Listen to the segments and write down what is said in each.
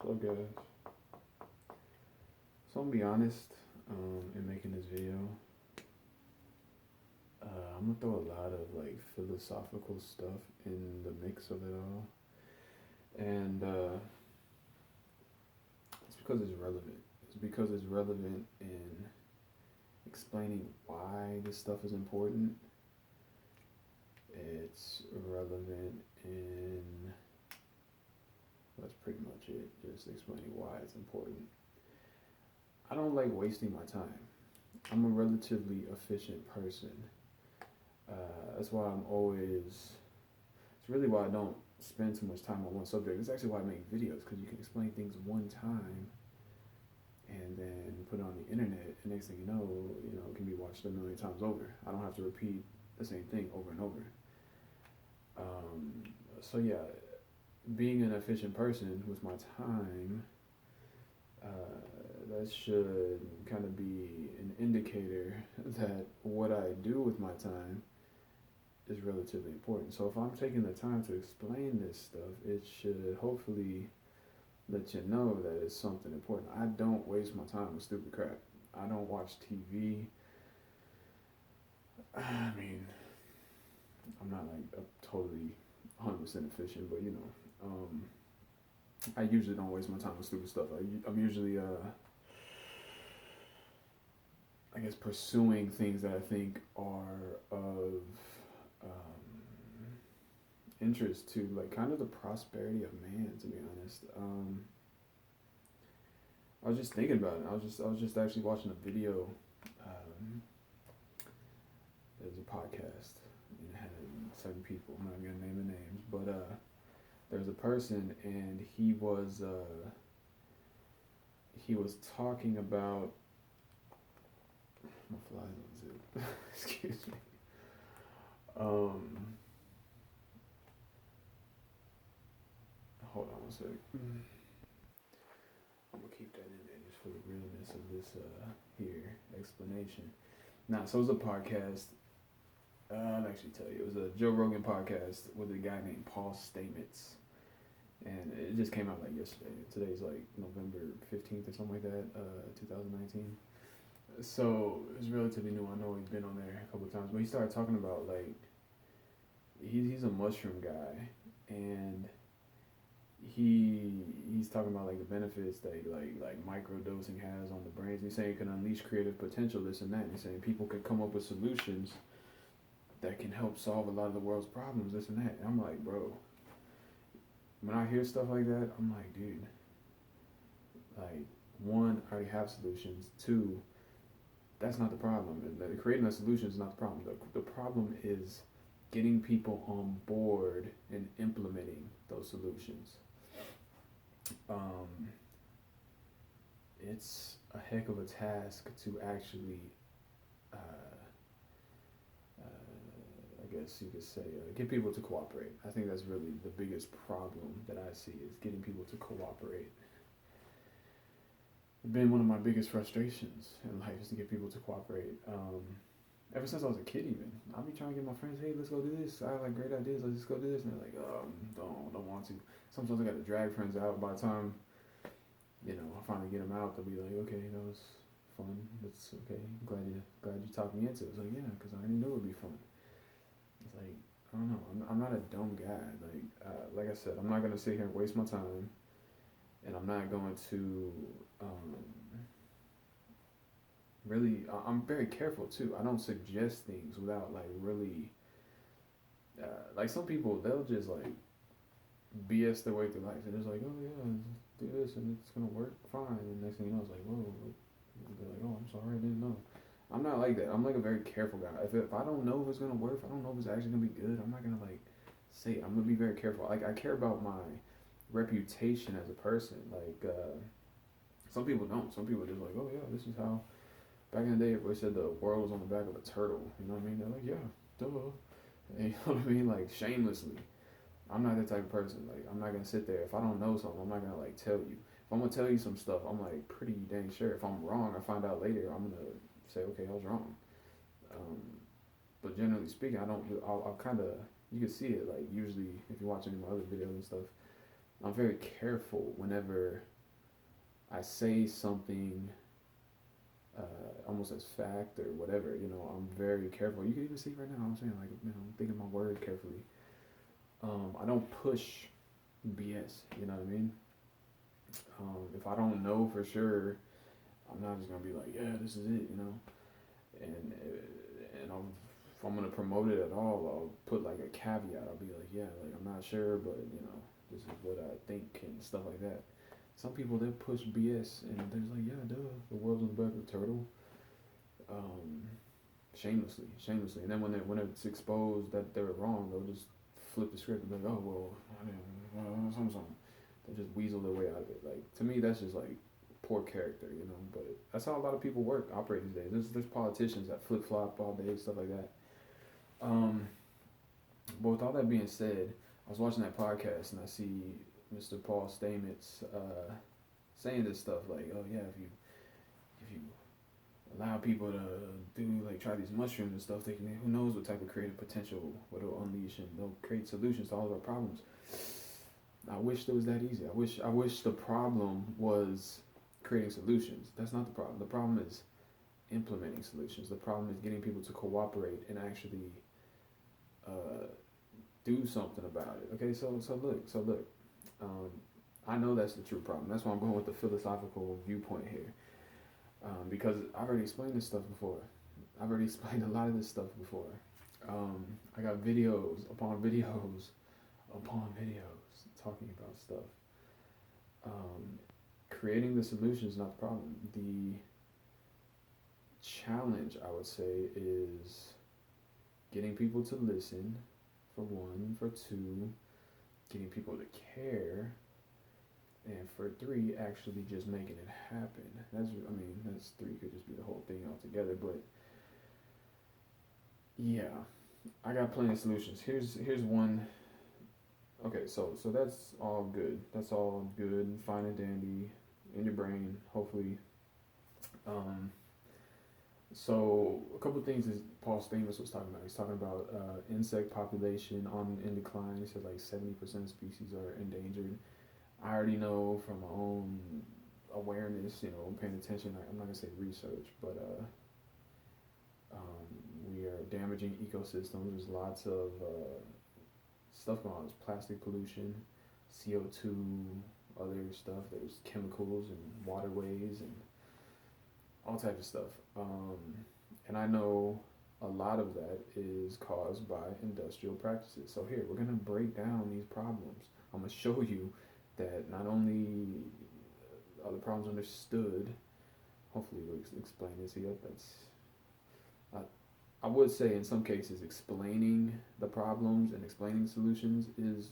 So guys, so I'm gonna be honest, in making this video, I'm gonna throw a lot of like philosophical stuff in the mix of it all, and it's because it's relevant. It's because it's relevant in explaining why this stuff is important. It's relevant in that's pretty much it. Just explaining why it's important. I don't like wasting my time. I'm a relatively efficient person. That's why I'm always. It's really why I don't spend too much time on one subject. It's actually why I make videos because you can explain things one time and then put it on the internet. And next thing it can be watched a million times over. I don't have to repeat the same thing over and over. Um, so yeah, being an efficient person with my time, that should kind of be an indicator that what I do with my time is relatively important. So if I'm taking the time to explain this stuff, it should hopefully let you know that it's something important. I don't waste my time with stupid crap. I don't watch TV. I mean, I'm not like a totally 100% efficient, but I usually don't waste my time with stupid stuff. I'm usually, I guess, pursuing things that I think are of interest to like kind of the prosperity of man. To be honest, I was just thinking about it. I was just actually watching a video. Um, there's a podcast and it had certain people. I'm not gonna name the names, but there's a person and he was talking about my flies on zip. Excuse me. Um, hold on one sec. I'm gonna keep that in there just for the realness of this here explanation. Now, so it was a podcast. I'll actually tell you, it was a Joe Rogan podcast with a guy named Paul Stamets, and it just came out like yesterday. Today's like November 15th or something like that, 2019. So it's relatively new. I know he's been on there a couple of times, but he started talking about like he's a mushroom guy, and he's talking about like the benefits that like microdosing has on the brains. He's saying it can unleash creative potential, this and that. And he's saying people can come up with solutions that can help solve a lot of the world's problems, this and that. And I'm like, bro, when I hear stuff like that, I'm like, dude, like one, I already have solutions. Two, that's not the problem. And creating a solution is not the problem. The problem is getting people on board and implementing those solutions. Um, it's a heck of a task to actually, uh, I guess you could say, get people to cooperate. I think that's really the biggest problem that I see is getting people to cooperate. It's been one of my biggest frustrations in life is to get people to cooperate. Ever since I was a kid, even I'll be trying to get my friends, hey, let's go do this. I have like great ideas. Let's just go do this, and they're like, don't want to. Sometimes I got to drag friends out. By the time I finally get them out, they'll be like, okay, that was fun. That's okay. Glad you talked me into it. It's like, yeah, because I already knew it would be fun. It's like, I don't know. I'm not a dumb guy. Like I said, I'm not gonna sit here and waste my time, and I'm not going to um, really. I'm very careful too. I don't suggest things without like really. Like some people, they'll just like BS their way through life. They're just like, oh yeah, do this and it's gonna work fine. And next thing you know, it's like, whoa. They're like, oh, I'm sorry, I didn't know. I'm not like that. I'm like a very careful guy. If I don't know if it's gonna work, if I don't know if it's actually gonna be good, I'm not gonna like say it. I'm gonna be very careful. Like I care about my reputation as a person. Like some people don't. Some people are just like, oh yeah, this is how. Back in the day, everybody said the world was on the back of a turtle. You know what I mean? They're like, yeah, duh. And you know what I mean? Like shamelessly. I'm not that type of person. Like I'm not gonna sit there. If I don't know something, I'm not gonna like tell you. If I'm gonna tell you some stuff, I'm like pretty dang sure. If I'm wrong, I find out later. I'm gonna say, okay, I was wrong. Um, but generally speaking, I don't. I'll kind of. You can see it. Like usually, if you watch any of my other videos and stuff, I'm very careful whenever I say something almost as fact or whatever. I'm very careful. You can even see right now. I'm saying like I'm thinking my word carefully. I don't push BS. You know what I mean? If I don't know for sure, I'm not just gonna be like, yeah, this is it. And if I'm gonna promote it at all, I'll put like a caveat. I'll be like, yeah, like I'm not sure, but this is what I think and stuff like that. Some people they push BS and they're just like, yeah, duh, the world's on the back of a turtle, um, shamelessly. And then when it's exposed that they're wrong, they'll just flip the script and be like, oh well, I mean, something. They just weasel their way out of it. Like to me, that's just like poor character. But that's how a lot of people operate these days. There's politicians that flip flop all day, stuff like that. Um, but with all that being said, I was watching that podcast and I see Mr. Paul Stamets saying this stuff like, oh yeah, if you allow people to do like try these mushrooms and stuff, they can who knows what type of creative potential what it'll unleash and they'll create solutions to all of our problems. I wish it was that easy. I wish the problem was creating solutions. That's not the problem. The problem is implementing solutions. The problem is getting people to cooperate and actually uh, do something about it. Okay, so look. Um, I know that's the true problem. That's why I'm going with the philosophical viewpoint here, because I've already explained this stuff before. I've already explained a lot of this stuff before. I got videos upon videos upon videos talking about stuff. Um, Creating the solution is not the problem. The challenge, I would say, is getting people to listen, for one, for two, getting people to care, and for three, actually just making it happen. That's three could just be the whole thing altogether, but yeah, I got plenty of solutions. Here's one. Okay, so that's all good. That's all good, fine and dandy, in your brain, hopefully. Um, so a couple of things is Paul Stamets was talking about. He's talking about insect population on in decline. He said like 70% of species are endangered. I already know from my own awareness, paying attention. I'm not gonna say research, but we are damaging ecosystems. There's lots of stuff going on. There's plastic pollution, CO2, other stuff. There's chemicals and waterways and all types of stuff. And I know a lot of that is caused by industrial practices. So here, we're gonna break down these problems. I'm gonna show you that not only are the problems understood, hopefully we'll explain this here. I, I would say in some cases explaining the problems and explaining solutions is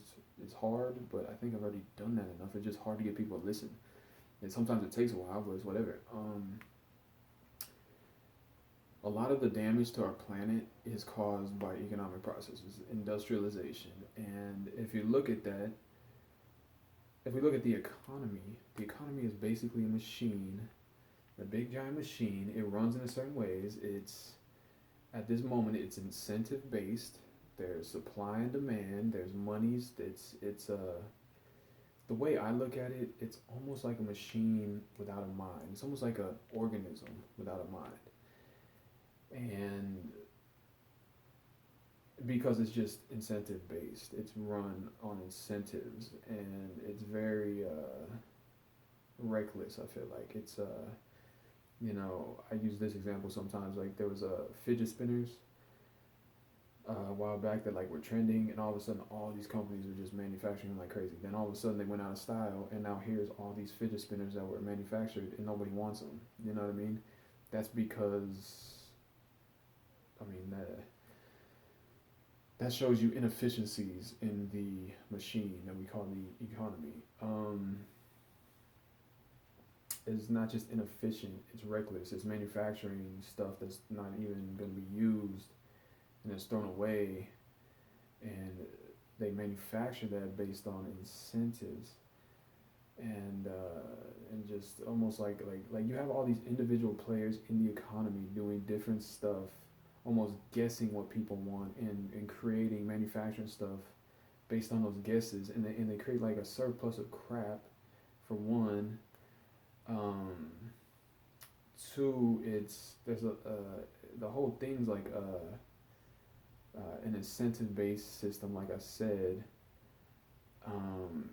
hard, but I think I've already done that enough. It's just hard to get people to listen. And sometimes it takes a while, but it's whatever. A lot of the damage to our planet is caused by economic processes, industrialization. And if you look at that, if we look at the economy is basically a machine, a big giant machine. It runs in a certain ways. It's at this moment it's incentive based. There's supply and demand. There's monies. It's the way I look at it. It's almost like a machine without a mind. It's almost like an organism without a mind. And because it's just incentive based, it's run on incentives, and it's very reckless. I feel like it's I use this example sometimes. Like there was fidget spinners a while back that like were trending, and all of a sudden all these companies were just manufacturing them like crazy. Then all of a sudden they went out of style, and now here's all these fidget spinners that were manufactured and nobody wants them. You know what I mean? That's because that shows you inefficiencies in the machine that we call the economy. It's not just inefficient; it's reckless. It's manufacturing stuff that's not even going to be used, and it's thrown away. And they manufacture that based on incentives, and just almost like you have all these individual players in the economy doing different stuff, almost guessing what people want and creating manufacturing stuff based on those guesses, and they create like a surplus of crap, for one. Um, Two, it's there's a the whole thing's like an incentive based system, like I said. Um,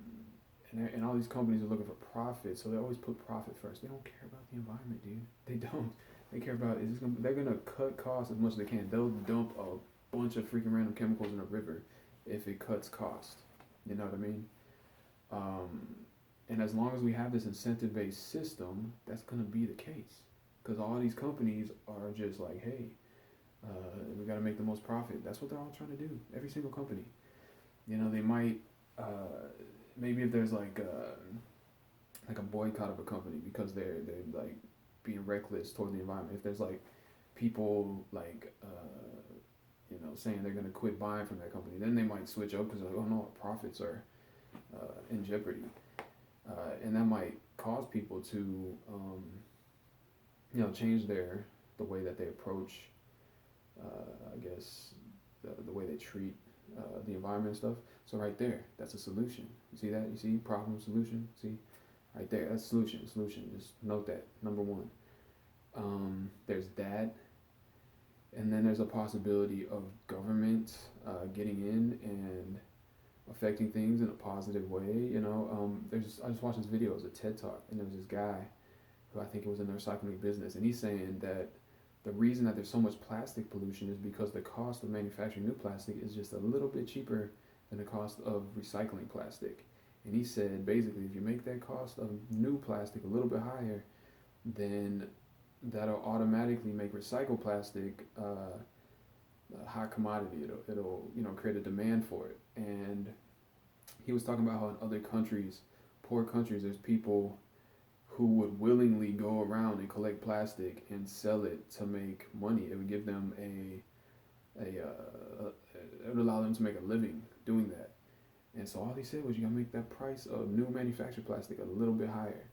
and all these companies are looking for profit, so they always put profit first. They don't care about the environment, dude. They don't. They care about they're gonna cut costs as much as they can. They'll dump a bunch of freaking random chemicals in a river if it cuts cost. You know what I mean? Um, and as long as we have this incentive based system, that's gonna be the case. Because all these companies are just like, hey, we got to make the most profit. That's what they're all trying to do. Every single company. You know, they might maybe if there's like a boycott of a company because they're like being reckless toward the environment. If there's like people like saying they're gonna quit buying from that company, then they might switch up because like, oh no, our profits are in jeopardy, and that might cause people to change the way that they approach, I guess, the way they treat the environment and stuff. So right there, that's a solution. You see that? You see problem, solution? See? Right there, that's solution, solution. Just note that, number one. There's that. And then there's a possibility of government getting in and affecting things in a positive way. I just watched this video. It was a TED Talk, and there was this guy who I think it was in the recycling business, and he's saying that the reason that there's so much plastic pollution is because the cost of manufacturing new plastic is just a little bit cheaper than the cost of recycling plastic. And he said basically if you make that cost of new plastic a little bit higher, then that'll automatically make recycled plastic a hot commodity. It'll create a demand for it. And he was talking about how in other countries, poor countries, there's people who would willingly go around and collect plastic and sell it to make money. It would give them it would allow them to make a living doing that. And so all he said was you gotta make that price of new manufactured plastic a little bit higher.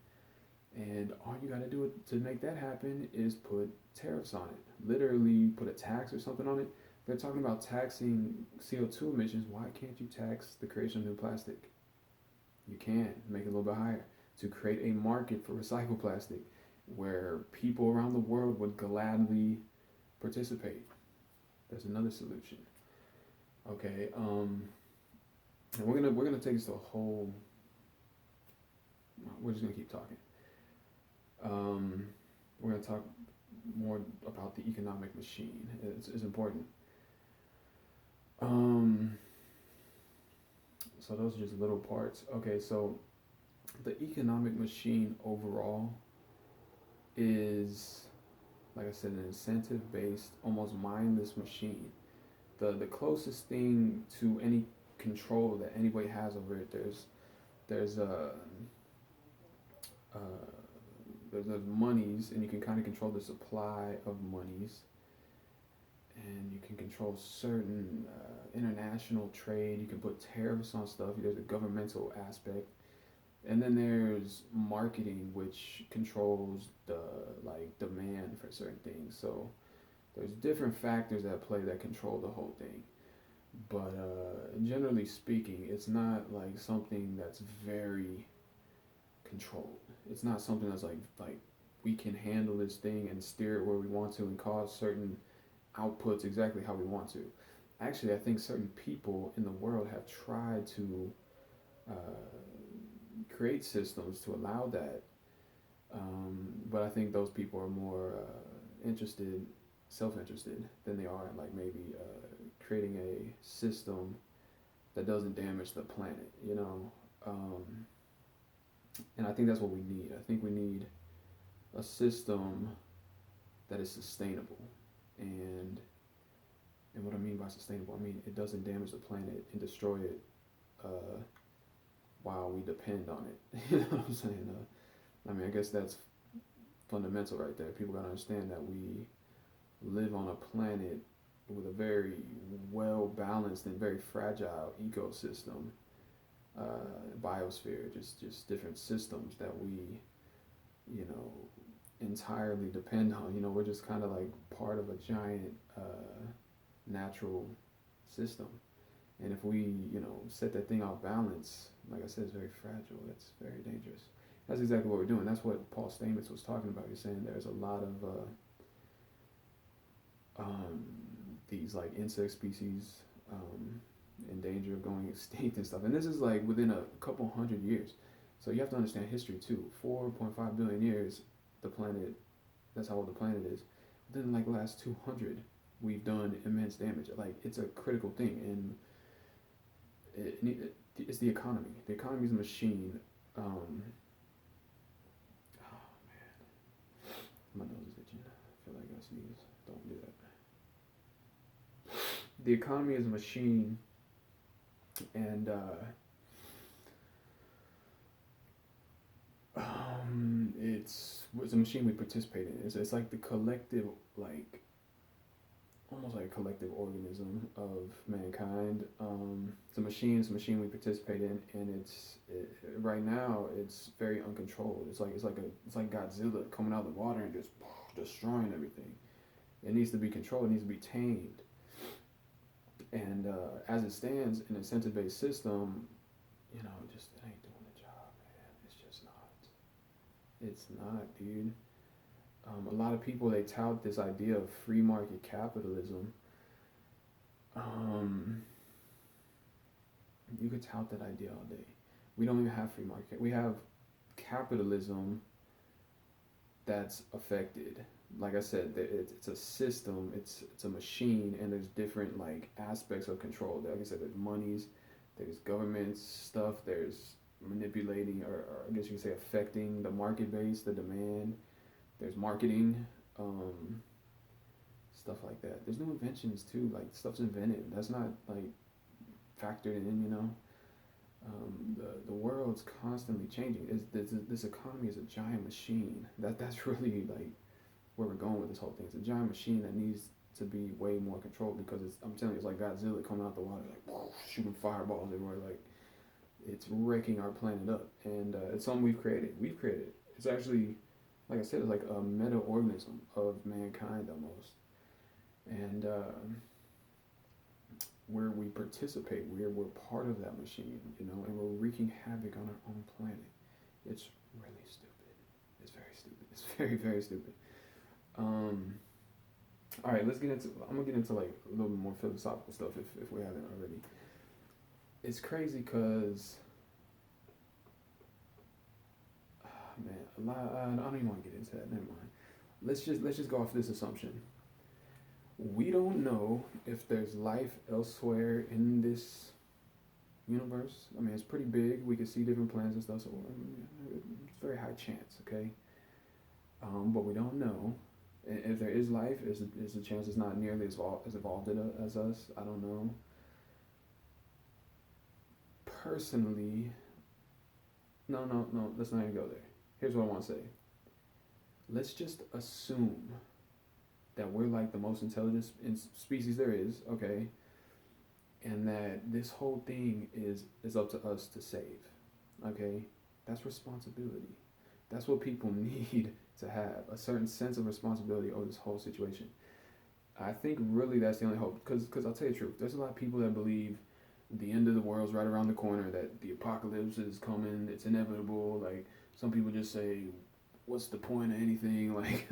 And all you gotta do to make that happen is put tariffs on it. Literally put a tax or something on it. They're talking about taxing CO2 emissions. Why can't you tax the creation of new plastic? You can make it a little bit higher to create a market for recycled plastic where people around the world would gladly participate. There's another solution. Okay, and we're gonna take this to a whole. We're just gonna keep talking. We're gonna talk more about the economic machine. It's important. So those are just little parts. Okay, so the economic machine overall is, like I said, an incentive-based, almost mindless machine. The closest thing to any control that anybody has over it, there's monies, and you can kind of control the supply of monies, and you can control certain international trade. You can put tariffs on stuff. There's a governmental aspect. And then there's marketing, which controls the demand for certain things. So there's different factors at play that control the whole thing. But generally speaking, it's not like something that's very controlled. It's not something that's like we can handle this thing and steer it where we want to and cause certain outputs exactly how we want to. Actually, I think certain people in the world have tried to create systems to allow that, but I think those people are more self-interested, than they are in maybe creating a system that doesn't damage the planet, and I think that's what we need. I think we need a system that is sustainable, and what I mean by sustainable, I mean it doesn't damage the planet and destroy it while we depend on it. You know what I'm saying? I guess that's fundamental right there. People gotta understand that we live on a planet with a very well balanced and very fragile ecosystem, biosphere, just different systems that we, entirely depend on. We're just kind of like part of a giant natural system, And if we, set that thing off balance, like I said, it's very fragile. It's very dangerous. That's exactly what we're doing. That's what Paul Stamets was talking about. He's saying there's a lot of these like insect species in danger of going extinct and stuff. And this is like within a couple hundred years. So you have to understand history too. 4.5 billion years, the planet, that's how old the planet is. Within like the last 200, we've done immense damage. Like it's a critical thing. And it's the economy. The economy is a machine. Oh man, my nose is itching. I feel like I sneeze. Don't do that. The economy is a machine, and it's a machine we participate in. It's like the collective, like almost like a collective organism of mankind. It's a machine. It's a machine we participate in, and right now it's very uncontrolled. It's like Godzilla coming out of the water and just destroying everything. It needs to be controlled. It needs to be tamed. And as it stands, in a incentive-based system, it ain't doing the job, man. It's just not. It's not, dude. A lot of people, they tout this idea of free market capitalism. You could tout that idea all day. We don't even have free market. We have capitalism that's affected. Like I said, it's a system. It's a machine, and there's different like aspects of control. Like I said, there's monies, there's government stuff, there's manipulating, or I guess you could say affecting the market base, the demand. There's marketing, stuff like that. There's new inventions too, like stuff's invented. That's not like factored in. The world's constantly changing. This economy is a giant machine. That's really like where we're going with this whole thing. It's a giant machine that needs to be way more controlled because I'm telling you, it's like Godzilla coming out the water, like whoa, shooting fireballs everywhere. Like it's wrecking our planet up, and it's something we've created. We've created it. It's actually, like I said, it's like a meta organism of mankind almost, and where we participate, we're part of that machine, and we're wreaking havoc on our own planet. It's really stupid. It's very stupid. It's very, very stupid. All right, I'm gonna get into like a little bit more philosophical stuff if we haven't already. It's crazy because, man, I don't even want to get into that. Never mind. Let's just go off this assumption. We don't know if there's life elsewhere in this universe. I mean, it's pretty big. We can see different planets and stuff. So it's very high chance, okay? But we don't know. If there is life, is the chance it's not nearly as evolved as us? I don't know. Personally, no. Let's not even go there. Here's what I want to say. Let's just assume that we're like the most intelligent species there is, okay? And that this whole thing is up to us to save, okay? That's responsibility. That's what people need to have, a certain sense of responsibility over this whole situation. I think really that's the only hope, because I'll tell you the truth, there's a lot of people that believe the end of the world's right around the corner, that the apocalypse is coming, it's inevitable. Like, some people just say, what's the point of anything? Like,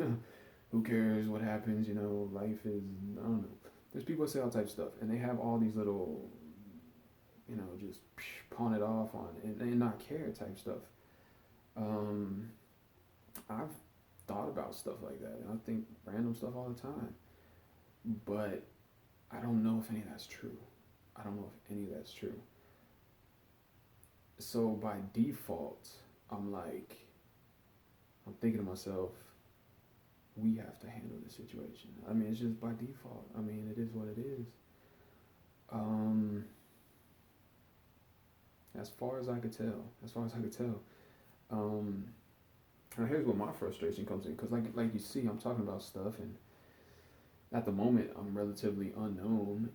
who cares what happens? Life is, I don't know. There's people that say all types of stuff, and they have all these little, just pawn it off on and not care type stuff. I've thought about stuff like that, and I think random stuff all the time. But I don't know if any of that's true. So by default, I'm thinking to myself, we have to handle this situation. I mean, it's just by default. I mean, it is what it is. As far as I could tell. Now here's where my frustration comes in, because like you see, I'm talking about stuff, and at the moment I'm relatively unknown.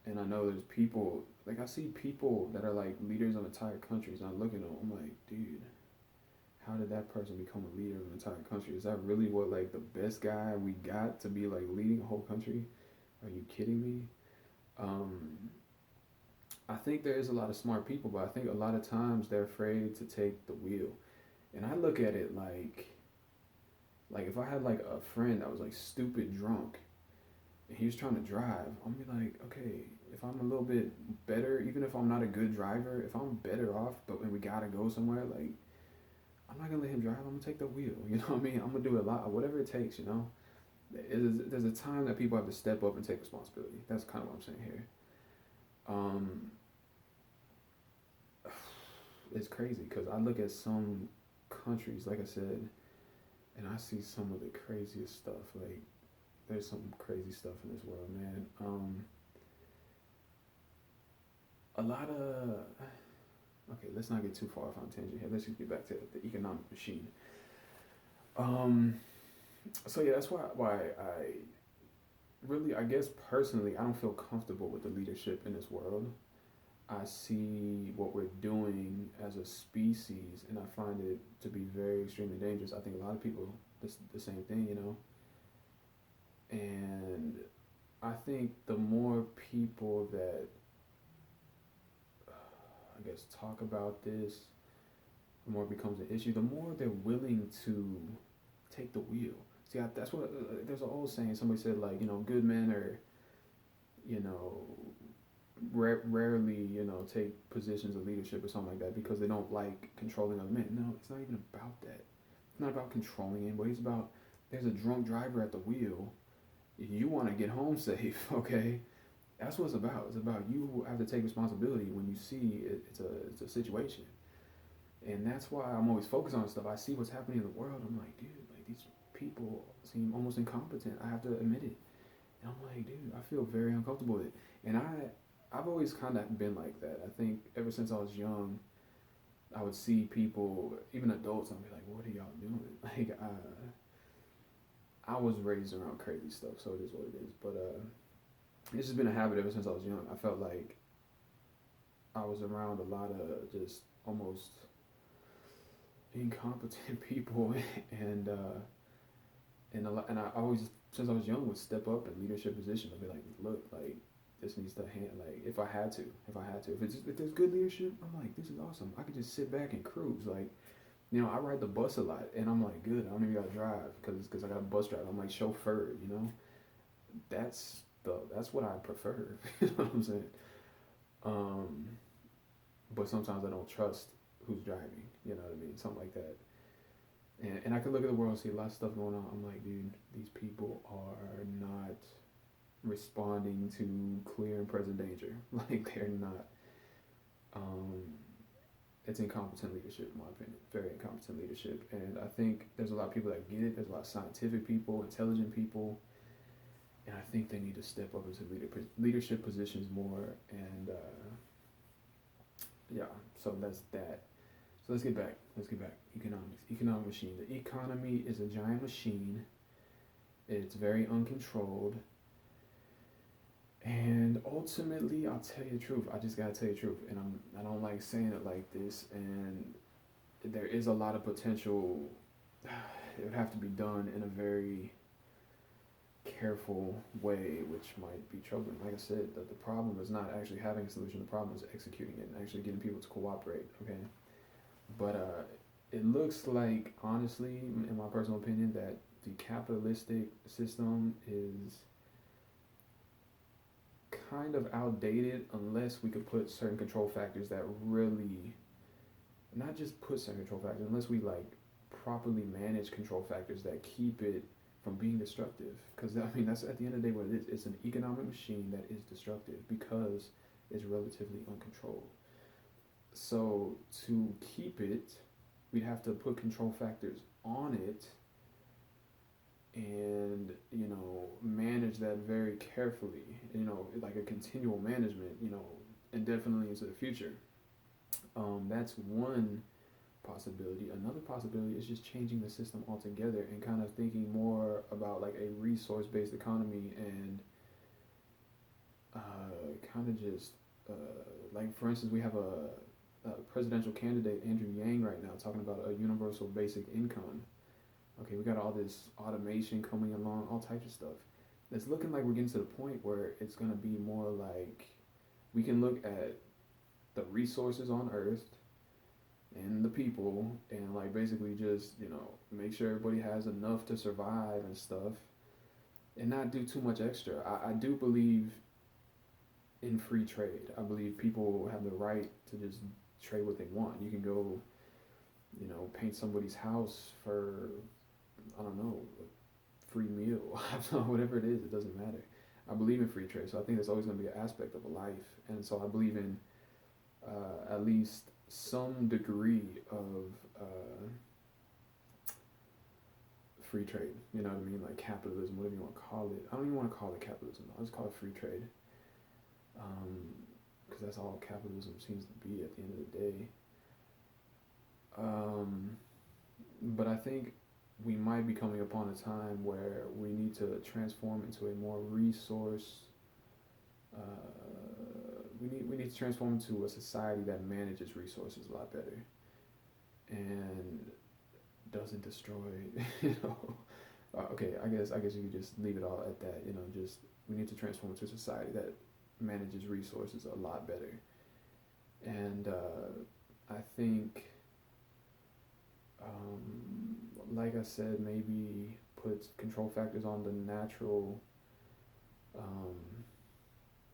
And I know there's people, like I see people that are like leaders of entire countries, and I look at them, I'm like, dude, how did that person become a leader of an entire country? Is that really what, like, the best guy we got to be like leading a whole country? Are you kidding me? Um, I think there is a lot of smart people, but I think a lot of times they're afraid to take the wheel. And I look at it like if I had like a friend that was like stupid drunk and he was trying to drive, I'm gonna be like, okay, if I'm a little bit better, even if I'm not a good driver, if I'm better off, but when we gotta go somewhere, like I'm not gonna let him drive. I'm gonna take the wheel. You know what I mean? I'm gonna do a lot, whatever it takes. You know, there's a time that people have to step up and take responsibility. That's kind of what I'm saying here. Um, it's crazy because I look at some countries, like I said, and I see some of the craziest stuff. Like there's some crazy stuff in this world, man. A lot of okay, let's not get too far off on tangent here. Let's just get back to the economic machine. Um, so yeah, that's why I really, I guess personally, I don't feel comfortable with the leadership in this world. I see what we're doing as a species, and I find it to be very extremely dangerous. I think a lot of people the same thing, you know. And I think the more people that I guess talk about this, the more it becomes an issue. The more they're willing to take the wheel. See, that's what there's an old saying. Somebody said like, you know, good men are, you know, rarely, you know, take positions of leadership or something like that because they don't like controlling other men. No, it's not even about that. It's not about controlling anybody. It's about there's a drunk driver at the wheel. You want to get home safe, okay? That's what it's about. It's about you have to take responsibility when you see it's a situation, and that's why I'm always focused on stuff. I see what's happening in the world. I'm like, dude, like these people seem almost incompetent. I have to admit it. And I'm like, dude, I feel very uncomfortable with it. And I've always kind of been like that. I think ever since I was young, I would see people, even adults, I'd be like, what are y'all doing? Like, I was raised around crazy stuff, so it is what it is. But it's just been a habit ever since I was young. I felt like I was around a lot of just almost incompetent people, and and I always since I was young would step up in leadership positions. I'd be like, look, like this needs to hand like if there's good leadership, I'm like, this is awesome. I could just sit back and cruise. Like, you know, I ride the bus a lot, and I'm like, good. I don't even gotta drive because I got a bus driver. I'm like chauffeur. You know, that's what I prefer. You know what I'm saying? Um, but sometimes I don't trust who's driving. You know what I mean? Something like that. And I could look at the world and see a lot of stuff going on. I'm like, dude, these people are not responding to clear and present danger. Like they're not. Um, it's incompetent leadership, in my opinion. Very incompetent leadership. And I think there's a lot of people that get it. There's a lot of scientific people, intelligent people, and I think they need to step up into leadership positions more. And yeah, so that's that. So let's get back. Let's get back. Economics. Economic machine. The economy is a giant machine. It's very uncontrolled. And ultimately, I'll tell you the truth. I just gotta tell you the truth. And I don't like saying it like this. And there is a lot of potential. It would have to be done in a very careful way, which might be troubling. Like I said, the problem is not actually having a solution. The problem is executing it and actually getting people to cooperate. Okay, but it looks like, honestly, in my personal opinion, that the capitalistic system is kind of outdated unless we could put certain control factors that really, not just put certain control factors, unless we like properly manage control factors that keep it from being destructive. Because I mean, that's at the end of the day what it is. It's an economic machine that is destructive because it's relatively uncontrolled. So to keep it, we'd have to put control factors on it and, you know, manage that very carefully, you know, like a continual management, you know, indefinitely into the future. That's one possibility. Another possibility is just changing the system altogether and kind of thinking more about like a resource-based economy and kind of just like, for instance, we have a presidential candidate, Andrew Yang, right now talking about a universal basic income. Okay, we got all this automation coming along, all types of stuff. it's looking like we're getting to the point where it's gonna be more like we can look at the resources on Earth and the people and like basically just make sure everybody has enough to survive and stuff and not do too much extra. I do believe in free trade. I believe people have the right to just trade what they want. You can go, paint somebody's house for, I don't know, a free meal. I don't know, whatever it is, it doesn't matter. I believe in free trade, so I think that's always going to be an aspect of a life, and so I believe in at least some degree of free trade. You know what I mean? Like capitalism, whatever you want to call it. I don't even want to call it capitalism. I'll just call it free trade, because that's all capitalism seems to be at the end of the day. But I think we might be coming upon a time where we need to transform into a more resource. Uh, we need to transform into a society that manages resources a lot better and doesn't destroy. You know. Okay, I guess you could just leave it all at that. Just we need to transform into a society that manages resources a lot better. And I think, like I said, maybe put control factors on the natural um,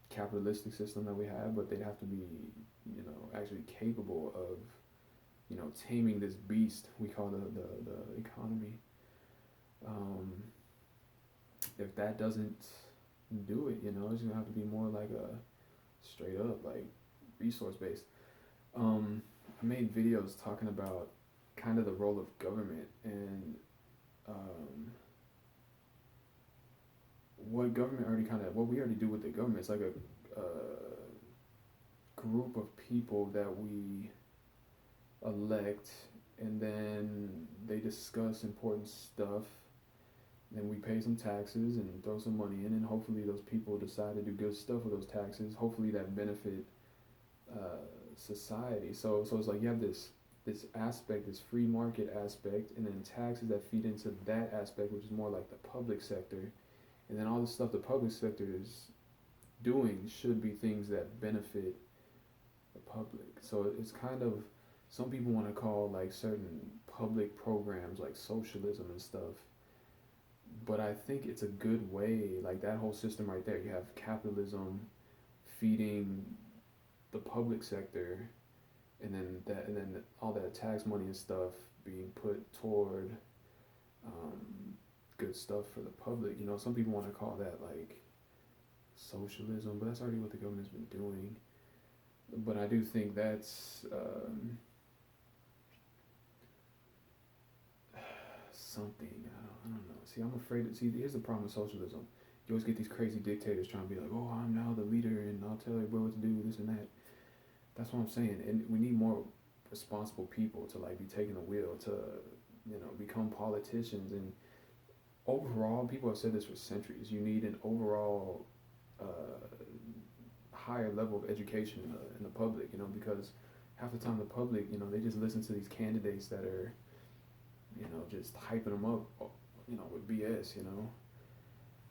capitalistic system that we have, but they'd have to be, actually capable of, taming this beast we call the economy. Um, if that doesn't do it, it's gonna have to be more like a straight up like resource based. I made videos talking about kind of the role of government and what we already do with the government. It's like a group of people that we elect, and then they discuss important stuff. Then we pay some taxes and throw some money in, and hopefully those people decide to do good stuff with those taxes. Hopefully that benefit society. So it's like you have this aspect, this free market aspect, and then taxes that feed into that aspect, which is more like the public sector. And then all the stuff the public sector is doing should be things that benefit the public. So it's kind of, some people want to call like certain public programs like socialism and stuff. But I think it's a good way, like that whole system right there. You have capitalism feeding the public sector, and then all that tax money and stuff being put toward um, good stuff for the public. Some people want to call that like socialism, but that's already what the government's been doing. But I do think that's something. I don't know. See, I'm afraid. Here's the problem with socialism. You always get these crazy dictators trying to be like, "Oh, I'm now the leader, and I'll tell everybody what to do, this and that." That's what I'm saying, and we need more responsible people to like be taking the wheel to, become politicians. And overall, people have said this for centuries. You need an overall higher level of education in the public, because half the time the public, they just listen to these candidates that are, just hyping them up, with BS.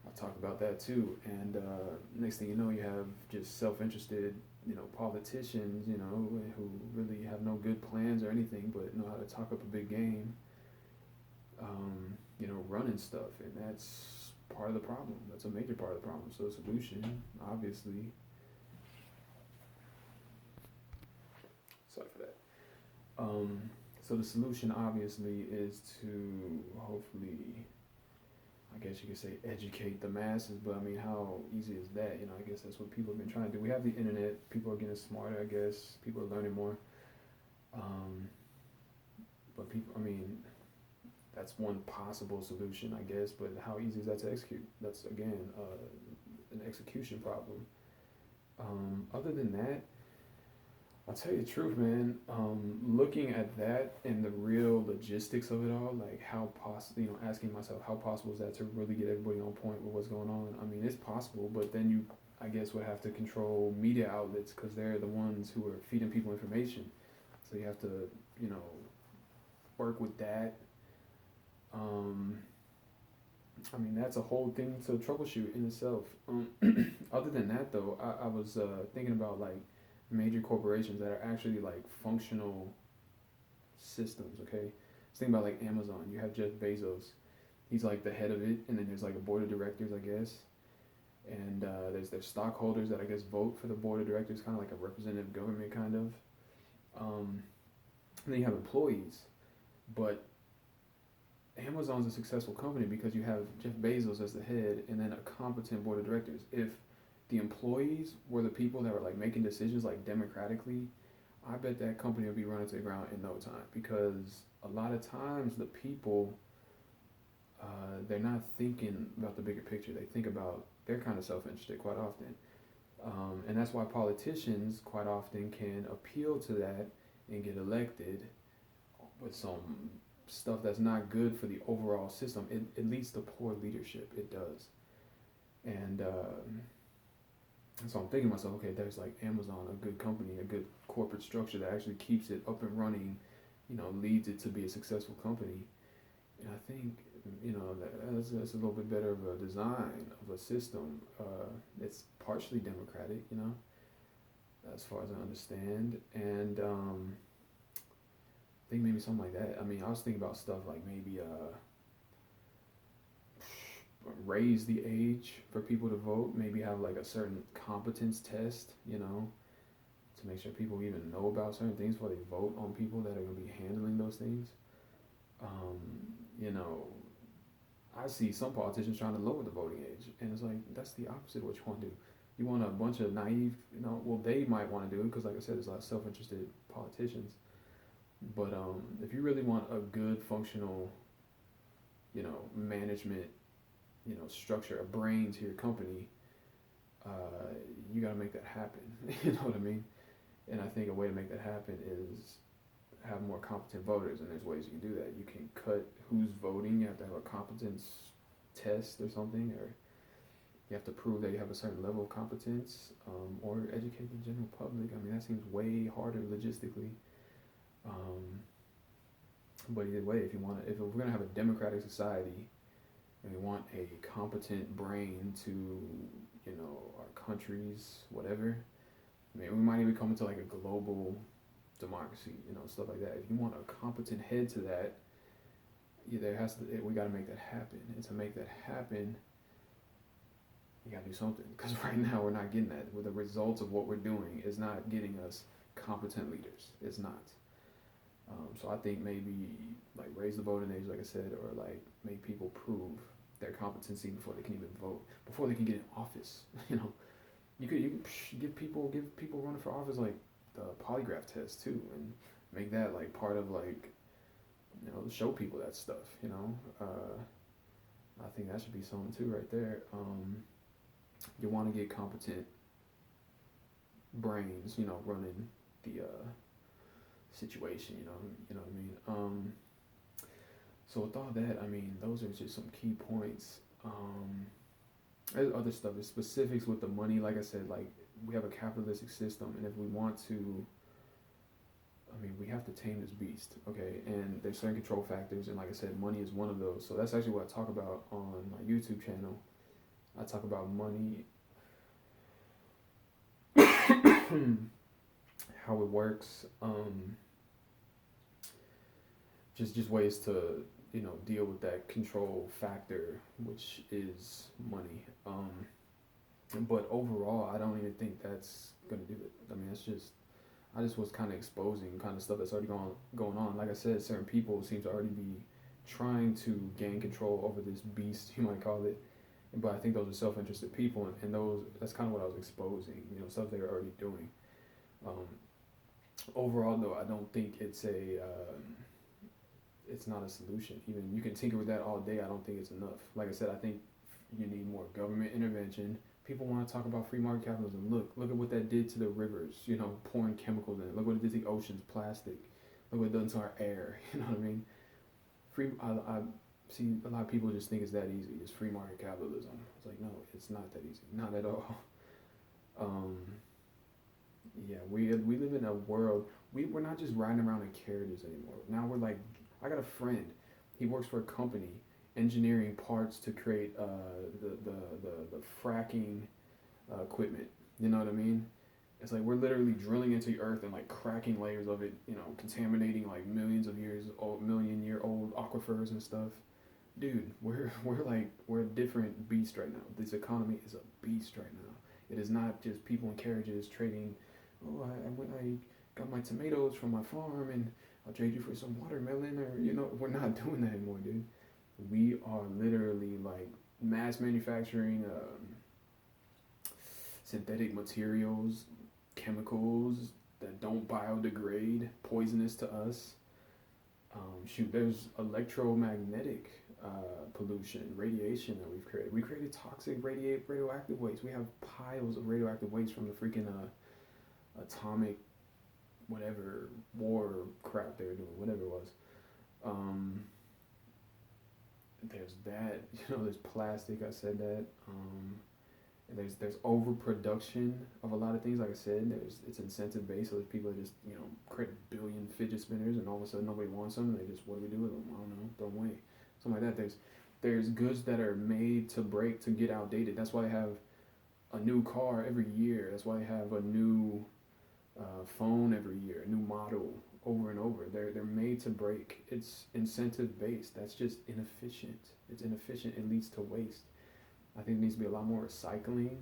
I'll talk about that too. And next thing you know, you have just self-interested, politicians, who really have no good plans or anything, but know how to talk up a big game, running stuff. And that's part of the problem. That's a major part of the problem. So the solution, obviously, sorry for that. So the solution, obviously, is to hopefully, I guess you could say, educate the masses. But I mean, how easy is that? I guess that's what people have been trying to do. We have the internet. People are getting smarter, I guess. People are learning more. But people, I mean, that's one possible solution, I guess. But how easy is that to execute? That's, again, an execution problem. Other than that, I'll tell you the truth, man. Looking at that and the real logistics of it all, like how possible, asking myself how possible is that to really get everybody on point with what's going on. I mean, it's possible, but then you, I guess, would have to control media outlets because they're the ones who are feeding people information. So you have to, work with that. I mean, that's a whole thing to troubleshoot in itself. Other than that, though, I was thinking about like major corporations that are actually like functional systems. Okay, just think about like Amazon. You have Jeff Bezos. He's like the head of it, and then there's like a board of directors, I guess, and there's stockholders that I guess vote for the board of directors, kind of like a representative government, kind of. And then you have employees, but Amazon's a successful company because you have Jeff Bezos as the head and then a competent board of directors. If the employees were the people that were like making decisions like democratically, I bet that company would be running to the ground in no time because a lot of times the people they're not thinking about the bigger picture. They think about they're kind of self-interested quite often, and that's why politicians quite often can appeal to that and get elected with some stuff that's not good for the overall system. It leads to poor leadership. It does. And so I'm thinking to myself, okay, there's like Amazon, a good company, a good corporate structure that actually keeps it up and running, leads it to be a successful company. And I think, that's a little bit better of a design of a system. It's partially democratic, as far as I understand. And I think maybe something like that. I mean, I was thinking about stuff like maybe raise the age for people to vote. Maybe have like a certain competence test, to make sure people even know about certain things before they vote on people that are going to be handling those things. Um, you know, I see some politicians trying to lower the voting age, and it's like that's the opposite of what you want to do. You want a bunch of naive, well, they might want to do it because, like I said, there's a lot of self-interested politicians. But if you really want a good, functional, management, structure, a brain to your company, you got to make that happen. You know what I mean? And I think a way to make that happen is have more competent voters, and there's ways you can do that. You can cut who's voting. You have to have a competence test or something, or you have to prove that you have a certain level of competence, or educate the general public. I mean, that seems way harder logistically. But either way, if we're gonna have a democratic society, and we want a competent brain to, our countries, whatever. I mean, we might even come into like a global democracy, stuff like that. If you want a competent head to that, we got to make that happen. And to make that happen, you got to do something. Because right now we're not getting that. With the results of what we're doing is not getting us competent leaders. It's not. So I think maybe like raise the voting age, like I said, or like make people prove their competency before they can even vote, before they can get in office. You could give people running for office like the polygraph test too, and make that like part of like show people that stuff. I think that should be something too right there. You want to get competent brains, running the situation. You know what I mean. So with all that, I mean, those are just some key points. There's other stuff, the specifics with the money. Like I said, like we have a capitalistic system, and if we want to, I mean, we have to tame this beast, okay? And there's certain control factors, and like I said, money is one of those. So that's actually what I talk about on my YouTube channel. I talk about money, how it works, just ways to deal with that control factor, which is money. But overall, I don't even think that's gonna do it. I mean, I just was kind of exposing kind of stuff that's already going on. Like I said, certain people seem to already be trying to gain control over this beast, you might call it. But I think those are self-interested people, and that's kind of what I was exposing. Stuff they were already doing. Overall, though, I don't think it's not a solution. Even you can tinker with that all day. I don't think it's enough. Like I said, I think you need more government intervention. People want to talk about free market capitalism. Look at what that did to the rivers. Pouring chemicals in it. Look what it did to the oceans, plastic. Look what it done to our air. You know what I mean? I see a lot of people just think it's that easy. Just free market capitalism. It's like, no, it's not that easy. Not at all. Yeah, we live in a world. We're not just riding around in carriages anymore. Now we're like, I got a friend. He works for a company, engineering parts to create the fracking equipment. You know what I mean? It's like we're literally drilling into the earth and like cracking layers of it, you know, contaminating like millions of years old, million year old aquifers and stuff. Dude, we're a different beast right now. This economy is a beast right now. It is not just people in carriages trading. Oh, I got my tomatoes from my farm and I'll trade you for some watermelon, or you know, we're not doing that anymore, dude. We are literally like mass manufacturing synthetic materials, chemicals that don't biodegrade, poisonous to us. Shoot, there's electromagnetic pollution, radiation that we've created. We created toxic radioactive waste. We have piles of radioactive waste from the freaking atomic whatever war crap they were doing, whatever it was. Um, there's that, you know, there's plastic. I said that. There's overproduction of a lot of things. Like I said, it's incentive based. So there's people that just create a billion fidget spinners, and all of a sudden nobody wants them. And they just, what do we do with them? I don't know. Throw them away. Something like that. There's goods that are made to break, to get outdated. That's why they have a new car every year. That's why they have a new phone every year, a new model over and over. They're made to break. It's incentive based. That's just inefficient. It's inefficient. It leads to waste. I think there needs to be a lot more recycling.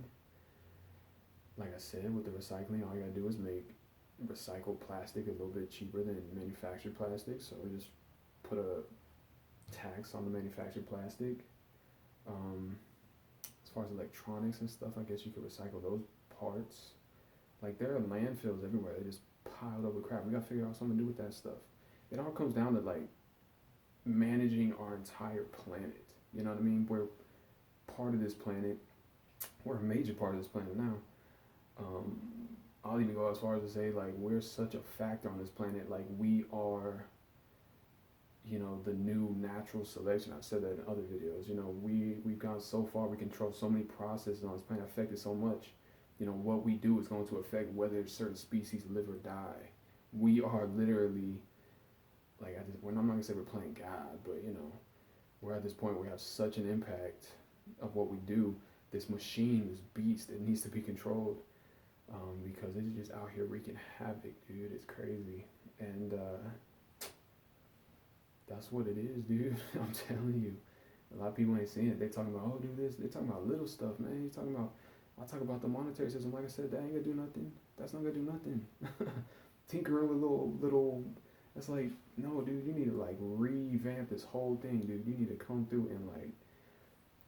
Like I said, with the recycling, all you gotta do is make recycled plastic a little bit cheaper than manufactured plastic. So we just put a tax on the manufactured plastic. As far as electronics and stuff, I guess you could recycle those parts. Like there are landfills everywhere. They just piled up with crap. We gotta figure out something to do with that stuff. It all comes down to like managing our entire planet. You know what I mean? We're part of this planet. We're a major part of this planet now. Um, I'll even go as far as to say like we're such a factor on this planet. Like we are, the new natural selection. I've said that in other videos. We've gone so far. We control so many processes on this planet, affected so much. What we do is going to affect whether certain species live or die. We are literally, like, I'm not going to say we're playing God, but, we're at this point where we have such an impact of what we do. This machine, this beast, it needs to be controlled because it's just out here wreaking havoc, dude. It's crazy. And that's what it is, dude. I'm telling you. A lot of people ain't seeing it. They're talking about, oh, do this. They're talking about little stuff, man. You're talking about, I talk about the monetary system. Like I said, that ain't gonna do nothing. That's not gonna do nothing. Tinkering with little. It's like, no, dude. You need to like revamp this whole thing, dude. You need to come through and like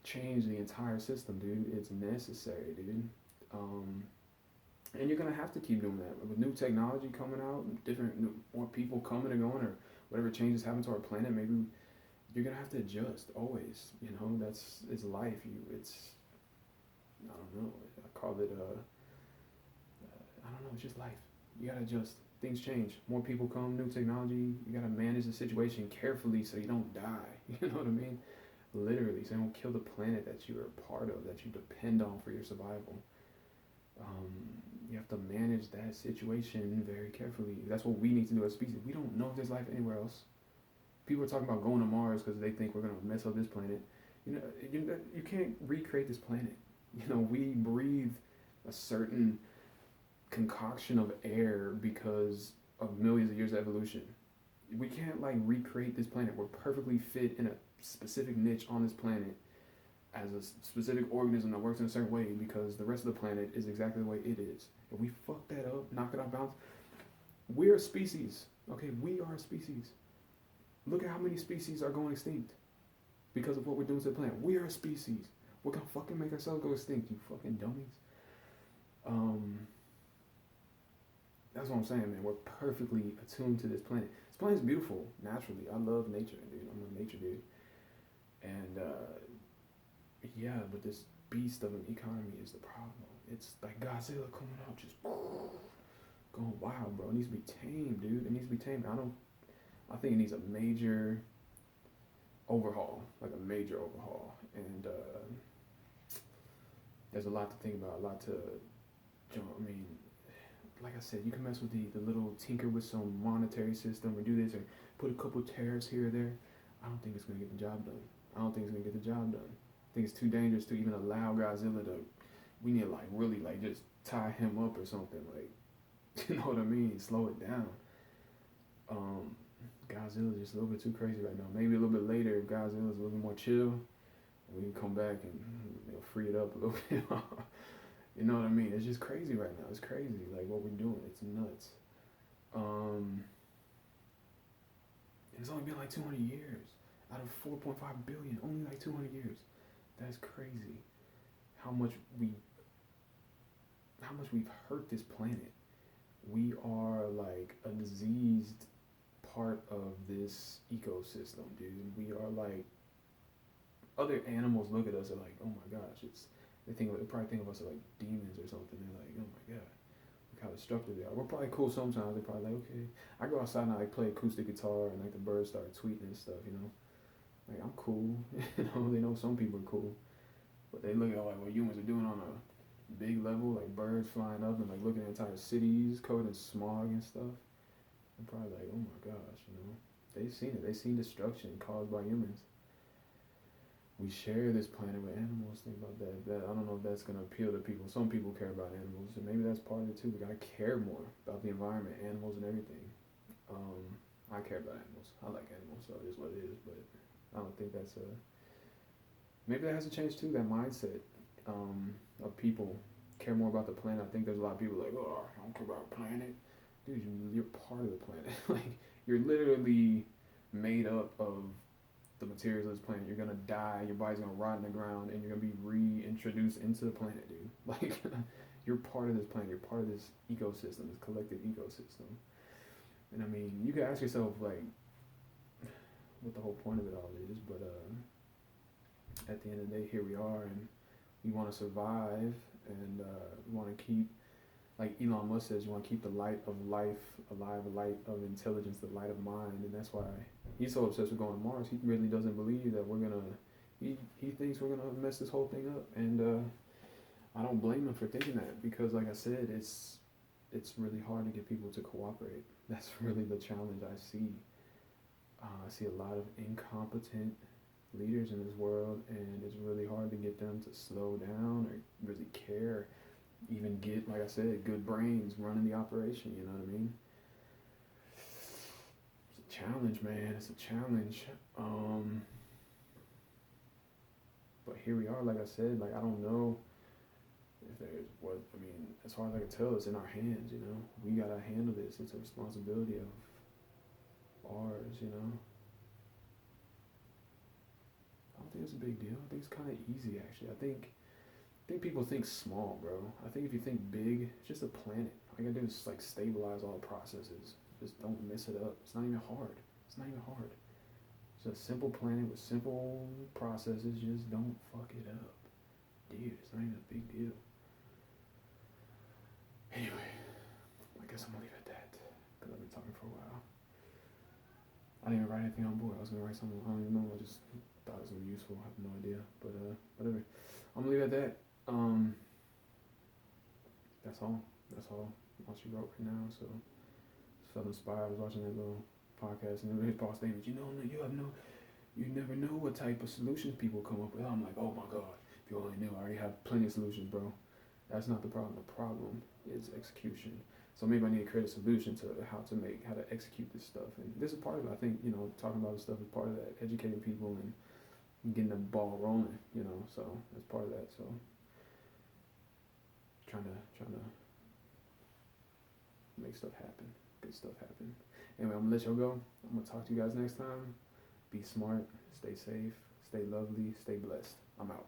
change the entire system, dude. It's necessary, dude. And you're gonna have to keep doing that with new technology coming out, more people coming and going, or whatever changes happen to our planet. Maybe you're gonna have to adjust always. It's life. I don't know. I call it I don't know. It's just life. You gotta adjust. Things change. More people come. New technology. You gotta manage the situation carefully so you don't die. You know what I mean? Literally, so you don't kill the planet that you are a part of, that you depend on for your survival. You have to manage that situation very carefully. That's what we need to do as a species. We don't know if there's life anywhere else. People are talking about going to Mars because they think we're gonna mess up this planet. You can't recreate this planet. We breathe a certain concoction of air because of millions of years of evolution. We can't like recreate this planet. We're perfectly fit in a specific niche on this planet as a specific organism that works in a certain way because the rest of the planet is exactly the way it is. If we fuck that up, knock it out of bounds, we're a species. Okay, we are a species. Look at how many species are going extinct because of what we're doing to the planet. We are a species. We're gonna fucking make ourselves go extinct, you fucking dummies. That's what I'm saying, man. We're perfectly attuned to this planet. This planet's beautiful, naturally. I love nature, dude. I'm a nature dude. And yeah, but this beast of an economy is the problem. It's like Godzilla coming out, just going wild, bro. It needs to be tamed, dude. It needs to be tamed. I think it needs a major overhaul, like a major overhaul. And there's a lot to think about, a lot to, like I said, you can mess with the little tinker with some monetary system or do this or put a couple tariffs here or there. I don't think it's going to get the job done. I don't think it's gonna get the job done. I think it's too dangerous to even allow Godzilla to. We need to like really like just tie him up or something like, you know what I mean? Slow it down. Um, Godzilla's just a little bit too crazy right now. Maybe a little bit later, if Godzilla's a little bit more chill, we can come back and free it up a little bit. You know what I mean? It's just crazy right now. It's crazy, like what we're doing. It's nuts. It's only been like 200 years out of 4.5 billion. Only like 200 years. That's crazy. How much we, how much we've hurt this planet. We are like a diseased part of this ecosystem, dude. We are like, other animals look at us and like, oh my gosh, they probably think of us as like demons or something. They're like, oh my god, look how destructive they are. We're probably cool sometimes. They're probably like, okay. I go outside and I like play acoustic guitar and like the birds start tweeting and stuff, you know. Like I'm cool, you know. They know some people are cool, but they look at like what humans are doing on a big level, like birds flying up and like looking at entire cities covered in smog and stuff. I'm probably like, oh my gosh, you know. They've seen it. They've seen destruction caused by humans. We share this planet with animals. Think about that. I don't know if that's gonna appeal to people. Some people care about animals, and maybe that's part of it too. We gotta care more about the environment, animals, and everything. I care about animals. I like animals, so it is what it is. But I don't think that's a. Maybe that has to change too. That mindset of people care more about the planet. I think there's a lot of people like, oh, I don't care about the planet. Dude, you're part of the planet. Like you're literally made up of the materials of this planet. You're gonna die, your body's gonna rot in the ground, and you're gonna be reintroduced into the planet, dude. Like, you're part of this planet. You're part of this ecosystem, this collective ecosystem. And I mean, you can ask yourself like, what the whole point of it all is. But at the end of the day, here we are, and we want to survive, and we want to keep, like Elon Musk says, you want to keep the light of life alive, the light of intelligence, the light of mind, and that's why he's so obsessed with going to Mars. He really doesn't believe that we're gonna. He thinks we're gonna mess this whole thing up, and I don't blame him for thinking that because, like I said, it's really hard to get people to cooperate. That's really the challenge I see. I see a lot of incompetent leaders in this world, and it's really hard to get them to slow down or really care, even get, like I said, good brains running the operation. You know what I mean? It's a challenge, man. It's a challenge. But here we are. Like I said, like I don't know if there's what I mean. As far as I can tell, it's in our hands. You know, we gotta handle this. It's a responsibility of ours. You know. I don't think it's a big deal. I think it's kind of easy, actually. I think people think small, bro. I think if you think big, it's just a planet. All you gotta do is like stabilize all the processes. Just don't mess it up. It's not even hard. It's not even hard. It's a simple planet with simple processes. Just don't fuck it up, dude. It's not even a big deal. Anyway, I guess I'm gonna leave it at that because I've been talking for a while. I didn't even write anything on board. I was gonna write something. I don't even know. I just thought it was gonna be useful. I have no idea, but whatever. I'm gonna leave it at that. That's all. That's all she wrote right now. So just felt inspired. I was watching that little podcast and his Paul statement. You never know what type of solutions people come up with. I'm like, oh my god, if you only knew, I already have plenty of solutions, bro. That's not the problem. The problem is execution. So maybe I need to create a solution to how to execute this stuff. And this is part of it. I think, talking about this stuff is part of that, educating people and getting the ball rolling, so that's part of that. So trying to make stuff happen, good stuff happen. Anyway, I'm gonna let y'all go. I'm gonna talk to you guys next time. Be smart, stay safe, stay lovely, stay blessed. I'm out.